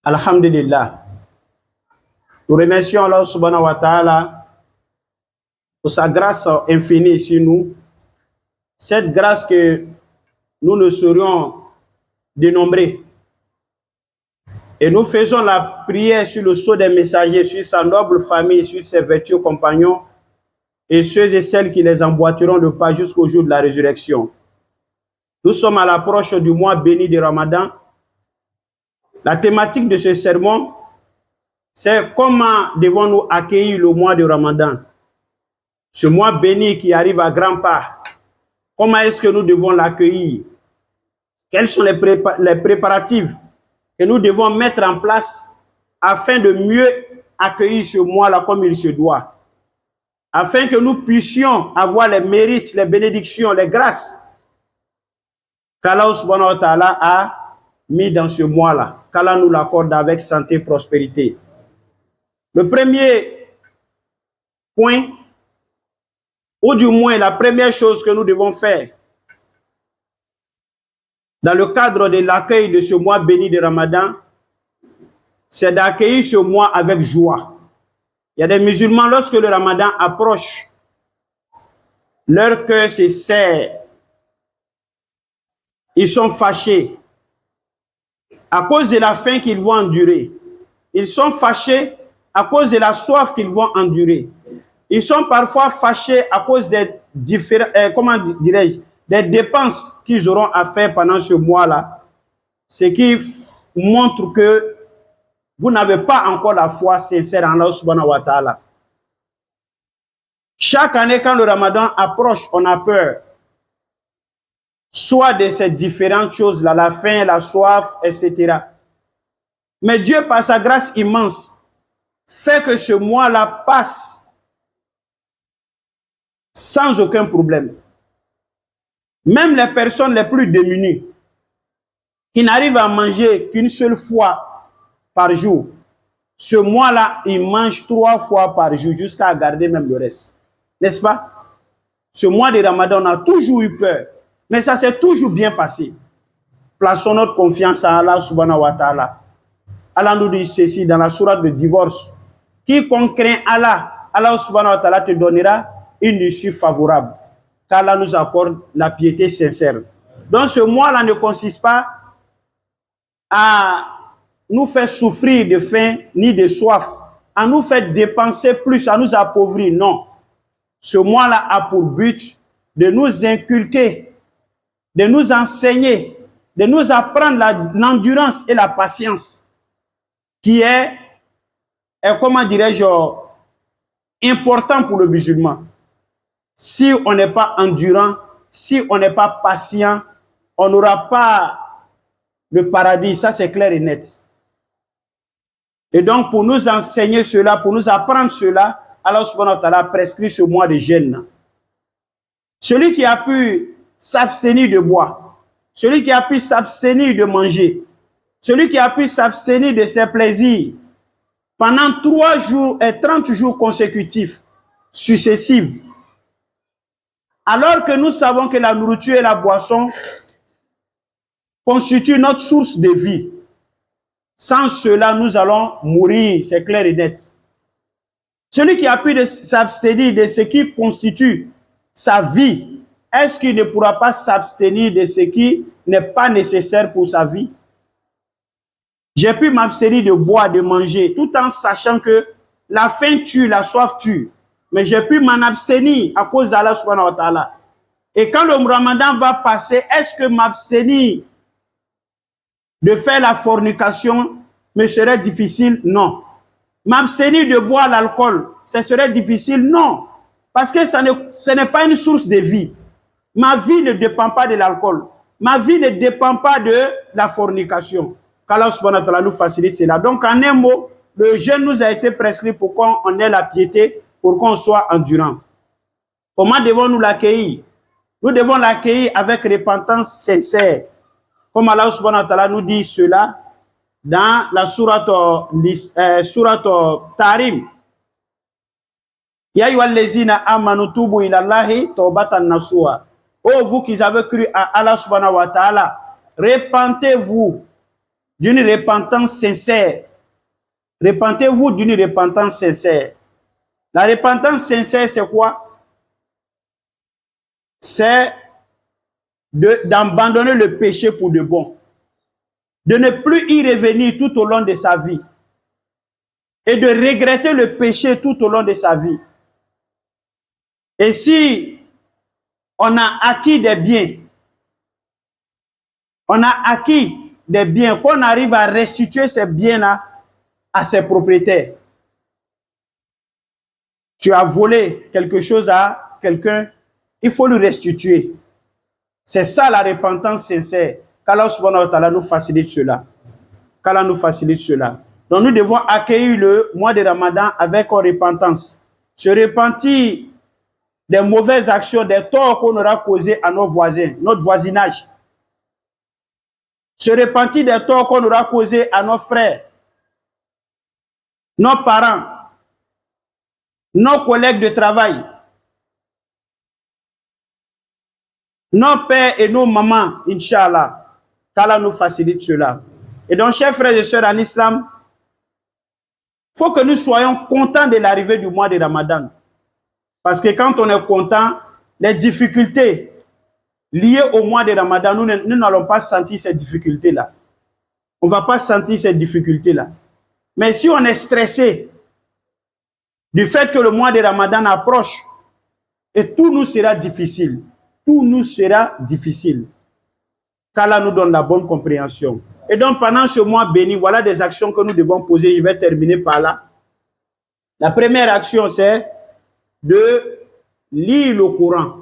Alhamdulillah. Nous remercions Allah subhanahu wa ta'ala pour sa grâce infinie sur nous. Cette grâce que nous ne saurions dénombrer. Et nous faisons la prière sur le sceau des messagers, sur sa noble famille, sur ses vertueux compagnons et ceux et celles qui les emboîteront de pas jusqu'au jour de la résurrection. Nous sommes à l'approche du mois béni de Ramadan. La thématique de ce sermon, c'est comment devons-nous accueillir le mois de Ramadan. Ce mois béni qui arrive à grands pas. Comment est-ce que nous devons l'accueillir? Quels sont les préparatifs que nous devons mettre en place afin de mieux accueillir ce mois-là comme il se doit? Afin que nous puissions avoir les mérites, les bénédictions, les grâces qu'Allah subhanahu wa ta'ala a mis dans ce mois-là. Qu'Allah nous l'accorde avec santé et prospérité. Le premier point, ou du moins la première chose que nous devons faire dans le cadre de l'accueil de ce mois béni de Ramadan, c'est d'accueillir ce mois avec joie. Il y a des musulmans, lorsque le Ramadan approche, leur cœur se serre. Ils sont fâchés à cause de la faim qu'ils vont endurer. Ils sont fâchés à cause de la soif qu'ils vont endurer. Ils sont parfois fâchés à cause des des dépenses qu'ils auront à faire pendant ce mois-là. Ce qui montre que vous n'avez pas encore la foi sincère en Allah subhanahu wa ta'ala. Chaque année, quand le Ramadan approche, on a peur. Soit de ces différentes choses-là, la faim, la soif, etc. Mais Dieu, par sa grâce immense, fait que ce mois-là passe sans aucun problème. Même les personnes les plus démunies, qui n'arrivent à manger qu'une seule fois par jour, ce mois-là, ils mangent 3 fois par jour jusqu'à garder même le reste. N'est-ce pas? Ce mois de Ramadan, on a toujours eu peur. Mais ça s'est toujours bien passé. Plaçons notre confiance à Allah subhanahu wa ta'ala. Allah nous dit ceci dans la sourate de divorce. Quiconque craint Allah, Allah subhanahu wa ta'ala te donnera une issue favorable. Qu'Allah nous accorde la piété sincère. Donc ce mois-là ne consiste pas à nous faire souffrir de faim ni de soif, à nous faire dépenser plus, à nous appauvrir. Non. Ce mois-là a pour but de nous inculquer, de nous enseigner, de nous apprendre l'endurance et la patience qui est comment dirais-je, important pour le musulman. Si on n'est pas endurant, si on n'est pas patient, on n'aura pas le paradis. Ça, c'est clair et net. Et donc, pour nous enseigner cela, pour nous apprendre cela, Allah subhanahu wa ta'ala prescrit ce mois de jeûne. Celui qui a pu s'abstenir de boire, celui qui a pu s'abstenir de manger, celui qui a pu s'abstenir de ses plaisirs pendant 3 jours et 30 jours consécutifs, successifs, alors que nous savons que la nourriture et la boisson constituent notre source de vie. Sans cela, nous allons mourir, c'est clair et net. Celui qui a pu s'abstenir de ce qui constitue sa vie, est-ce qu'il ne pourra pas s'abstenir de ce qui n'est pas nécessaire pour sa vie? J'ai pu m'abstenir de boire, de manger, tout en sachant que la faim tue, la soif tue. Mais j'ai pu m'en abstenir à cause d'Allah subhanahu wa ta'ala. Et quand le Ramadan va passer, est-ce que m'abstenir de faire la fornication me serait difficile? Non. M'abstenir de boire l'alcool, ce serait difficile? Non. Parce que ce n'est pas une source de vie. Ma vie ne dépend pas de l'alcool. Ma vie ne dépend pas de la fornication. Qu'Allah subhanahu wa ta'ala nous facilite cela. Donc, en un mot, le jeûne nous a été prescrit pour qu'on ait la piété, pour qu'on soit endurant. Comment devons-nous l'accueillir? Nous devons l'accueillir avec repentance sincère. Comme Allah subhanahu wa ta'ala nous dit cela dans la sourate Tarim. Ya ayyuhallazina amanu tubu ila Allahi tawbatan nasuha. Oh, vous qui avez cru à Allah subhanahu wa ta'ala, repentez-vous d'une repentance sincère. Repentez-vous d'une repentance sincère. La repentance sincère, c'est quoi? C'est d'abandonner le péché pour de bon. De ne plus y revenir tout au long de sa vie. Et de regretter le péché tout au long de sa vie. Et si on a acquis des biens, qu'on arrive à restituer ces biens-là à ses propriétaires. Tu as volé quelque chose à quelqu'un, il faut lui restituer. C'est ça la repentance sincère. Qu'Allah subhanahu wa ta'ala nous facilite cela. Qu'Allah nous facilite cela. Donc nous devons accueillir le mois de Ramadan avec repentance. Se repentir des mauvaises actions, des torts qu'on aura causés à nos voisins, notre voisinage. Se repentir des torts qu'on aura causés à nos frères, nos parents, nos collègues de travail, nos pères et nos mamans, Inch'Allah. Qu'Allah nous facilite cela. Et donc, chers frères et sœurs en islam, il faut que nous soyons contents de l'arrivée du mois de Ramadan. Parce que quand on est content, les difficultés liées au mois de Ramadan, nous n'allons pas sentir ces difficultés-là. On ne va pas sentir ces difficultés-là. Mais si on est stressé du fait que le mois de Ramadan approche, et tout nous sera difficile. Tout nous sera difficile. Qu'Allah nous donne la bonne compréhension. Et donc, pendant ce mois béni, voilà des actions que nous devons poser. Je vais terminer par là. La première action, c'est de lire le Coran.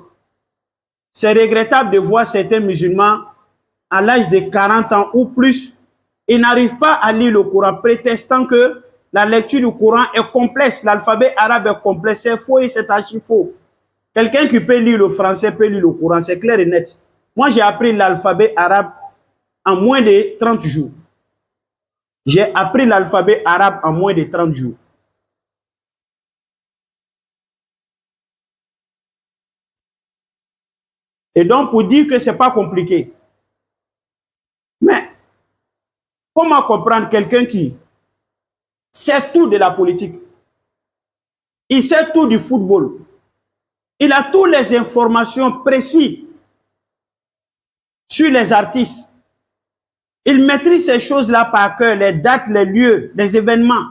C'est regrettable de voir certains musulmans à l'âge de 40 ans ou plus, ils n'arrivent pas à lire le Coran, prétextant que la lecture du Coran est complexe, l'alphabet arabe est complexe, c'est faux et c'est archi faux. Quelqu'un qui peut lire le français peut lire le Coran, c'est clair et net. Moi, j'ai appris l'alphabet arabe en moins de 30 jours. J'ai appris l'alphabet arabe en moins de 30 jours. Et donc, pour dire que ce n'est pas compliqué. Mais, comment comprendre quelqu'un qui sait tout de la politique? Il sait tout du football. Il a toutes les informations précises sur les artistes. Il maîtrise ces choses-là par cœur, les dates, les lieux, les événements.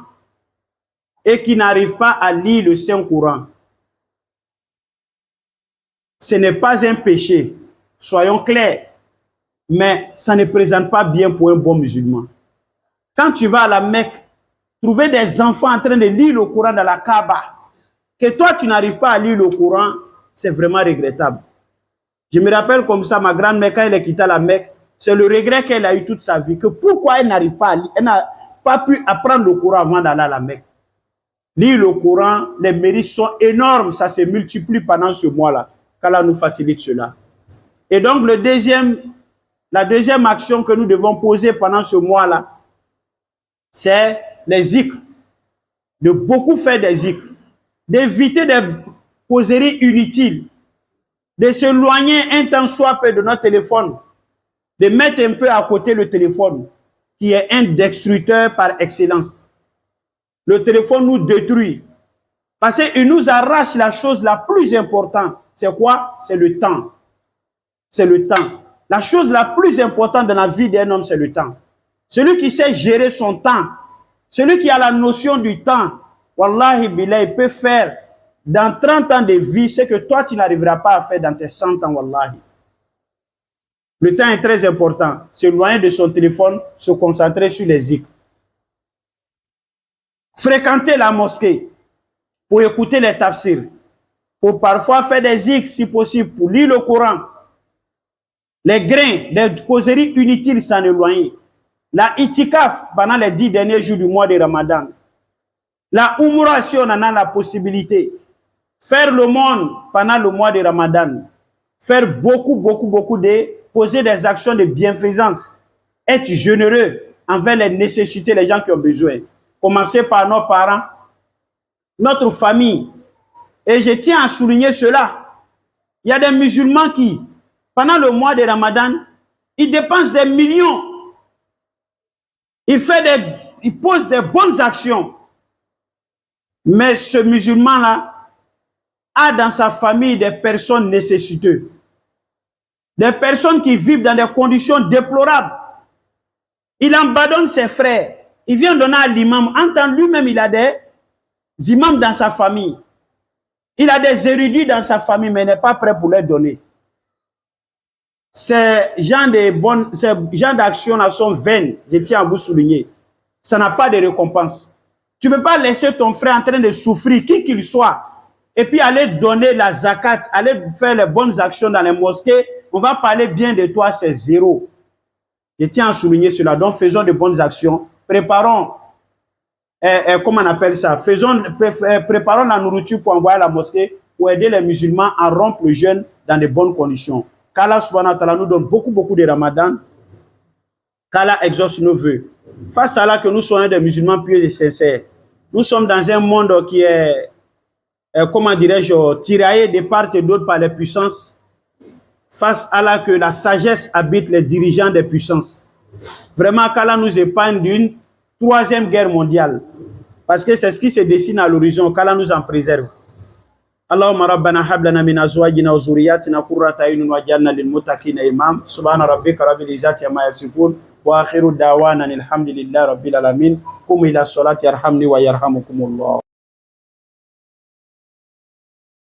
Et qui n'arrive pas à lire le Saint-Coran. Ce n'est pas un péché, soyons clairs, mais ça ne présente pas bien pour un bon musulman. Quand tu vas à la Mecque, trouver des enfants en train de lire le Coran dans la Kaaba, que toi tu n'arrives pas à lire le Coran, c'est vraiment regrettable. Je me rappelle comme ça, ma grand-mère, quand elle a quitté la Mecque, c'est le regret qu'elle a eu toute sa vie, que pourquoi elle n'arrive pas à lire, elle n'a pas pu apprendre le Coran avant d'aller à la Mecque. Lire le Coran, les mérites sont énormes, ça se multiplie pendant ce mois-là. Qu'Allah nous facilite cela. Et donc, la deuxième action que nous devons poser pendant ce mois-là, c'est les zikrs. De beaucoup faire des zikrs. D'éviter des causeries inutiles. De s'éloigner un temps soit peu de notre téléphone. De mettre un peu à côté le téléphone, qui est un destructeur par excellence. Le téléphone nous détruit. Parce qu'il nous arrache la chose la plus importante. C'est quoi? C'est le temps. C'est le temps. La chose la plus importante dans la vie d'un homme, c'est le temps. Celui qui sait gérer son temps, celui qui a la notion du temps, wallahi billah, il peut faire dans 30 ans de vie ce que toi, tu n'arriveras pas à faire dans tes 100 ans, wallahi. Le temps est très important. S'éloigner de son téléphone, se concentrer sur les zikrs. Fréquenter la mosquée pour écouter les tafsirs. Pour parfois faire des zikrs si possible, pour lire le Coran. Les grains, les causeries inutiles s'en éloigner. La itikaf pendant les 10 derniers jours du mois de Ramadan. La umrah si on en a la possibilité. Faire le monde pendant le mois de Ramadan. Faire beaucoup de, poser des actions de bienfaisance. Être généreux envers les nécessités, les gens qui ont besoin. Commencer par nos parents, notre famille. Et je tiens à souligner cela. Il y a des musulmans qui, pendant le mois de Ramadan, ils dépensent des millions il pose des bonnes actions. Mais ce musulman-là a dans sa famille des personnes nécessiteuses. Des personnes qui vivent dans des conditions déplorables. Il abandonne ses frères. Il vient donner à l'imam. En tant lui-même, il a des imams dans sa famille. Il a des érudits dans sa famille, mais il n'est pas prêt pour les donner. Ces gens d'actions sont vaines. Je tiens à vous souligner. Ça n'a pas de récompense. Tu ne peux pas laisser ton frère en train de souffrir, qui qu'il soit, et puis aller donner la zakat, aller faire les bonnes actions dans les mosquées. On va parler bien de toi, c'est zéro. Je tiens à souligner cela. Donc, faisons de bonnes actions. Préparons, comment on appelle ça? Préparons la nourriture pour envoyer à la mosquée, pour aider les musulmans à rompre le jeûne dans de bonnes conditions. Qu'Allah subhanahu wa ta'ala nous donne beaucoup de ramadan. Qu'Allah exauce nos vœux. Face à Allah, que nous soyons des musulmans pieux et sincères. Nous sommes dans un monde qui est, comment dirais-je, tiraillé de part et d'autre par les puissances. Face à Allah, que la sagesse habite les dirigeants des puissances. Vraiment, qu'Allah nous épargne d'une troisième guerre mondiale. Parce que c'est ce qui se dessine à l'horizon. Qu'Allah nous en préserve. Allahumma rabbana hab lana min azwajina wa zurriyyatina qurrata a'yunin waj'alna lil muttaqina imam. Subhana rabbika rabbil izzati amma yasifun wa akhiru da'wana alhamdulillahi rabbil alamin. Qum ila salati yarhamni wa yarhamukumullah.